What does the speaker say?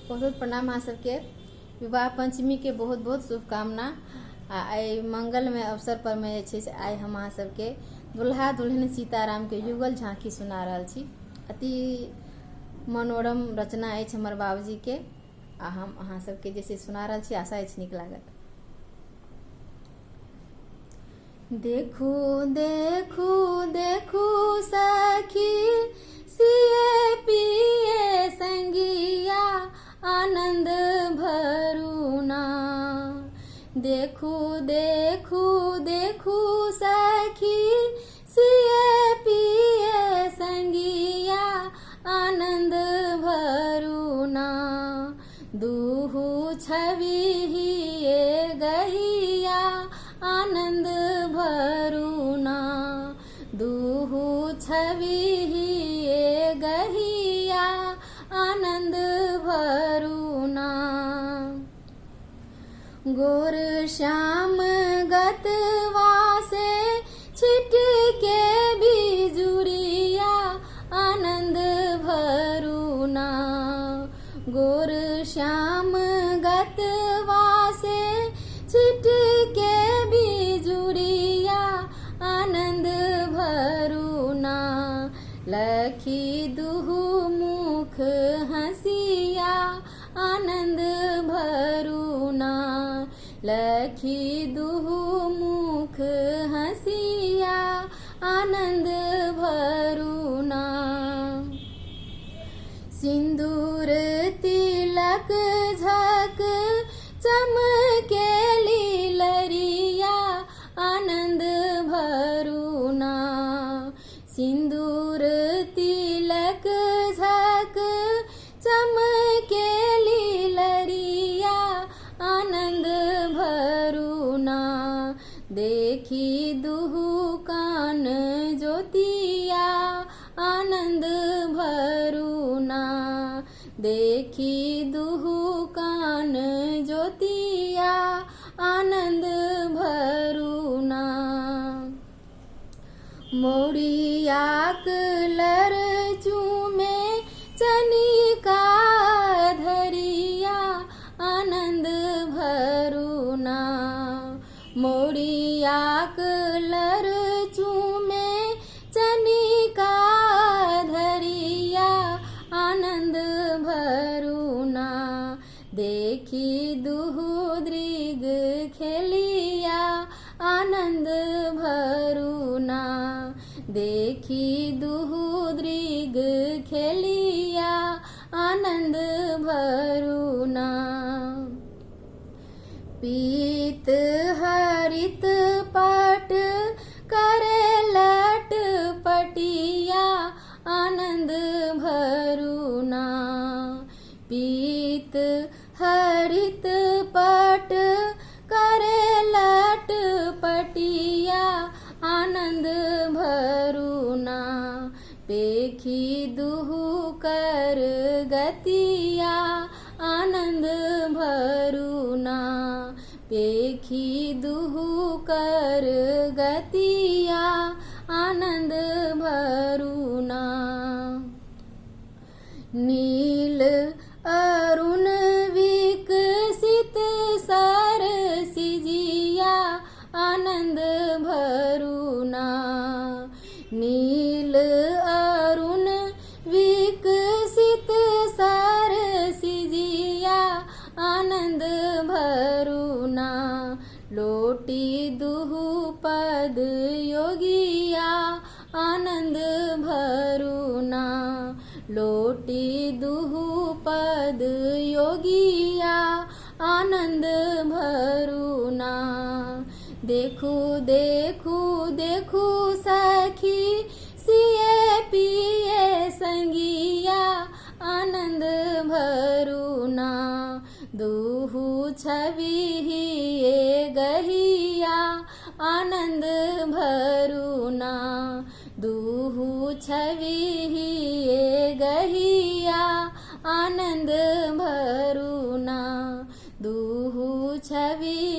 बहुत बहुत प्रणाम अहाँ सबके। विवाह पंचमी के बहुत बहुत शुभकामना। आई मंगल में अवसर पर मैं आई हम अहाँ सबके दुल्हा दुल्हन सीताराम के युगल झांकी सुना रहल छी। अति मनोरम रचना अछि हमर बाबूजी के आ हम अहाँ सबके जैसे सुना रहल छी, आशा अछि नीक लागत। देखू देखू देखू सखी सिए पिए संगिया आनंद भरुना। देखू देखू देखू सखी सिए पिए संगिया आनंद भरुना। दूहु छवि हिए गहिया आनंद भरुना। दूहु छवि हिए गहिया आनंद भरुना। गोर श्याम गतवा से छिटके बिजुरिया आनंद भरुना। गोर श्याम गतवा से छिटके बिजुरिया आनंद भरुना। लखी दुहु मुख हंसिया आनंद भरुना। लखी दुहु मुख हंसिया आनंद भरुना। सिंदूर तिलक झक चमकेली लरिया आनंद भरुना। सिंदूर तिलक झक चमकेली लरिया आनंद भरुना। देखी दुहु कान ज्योतिया आनंद भरुना। देखी दुहु कान ज्योतिया आनंद भरुना। मोरिया कलर चूमे चनिका धरिया आनंद भरुना। मोरिया कलर चूमे चनिका धरिया आनंद भरुना। देखी दुहु दृग खेलिया आनंद भरुना। देखी दुहु दृग खेलिया आनंद भरुना। पीत हरित पट करे लट पटिया आनंद भरुना। पीत हरित पट करे लट पटिया आनंद भरुना। पेखी दुहु कर गतिया आनंद भरुना। पेखी दुहु कर गतिया आनंद भरुना। नील अरुण विकसित सर सिजिया आनंद भरुना। नील अरुण विकसित सर सिजिया आनंद भरुना। लोटी दुहु पद योगिया आनंद भरुना। लोटी दुहु पद योगिया आनंद भरुना। देखू देखू देखू सखी सिए पिए संगिया आनंद भरुना। दूहु छवि हिए गहिया आनंद भरुना। दूहु छवि हिए गहिया आनंद भरुना। दूहु छवि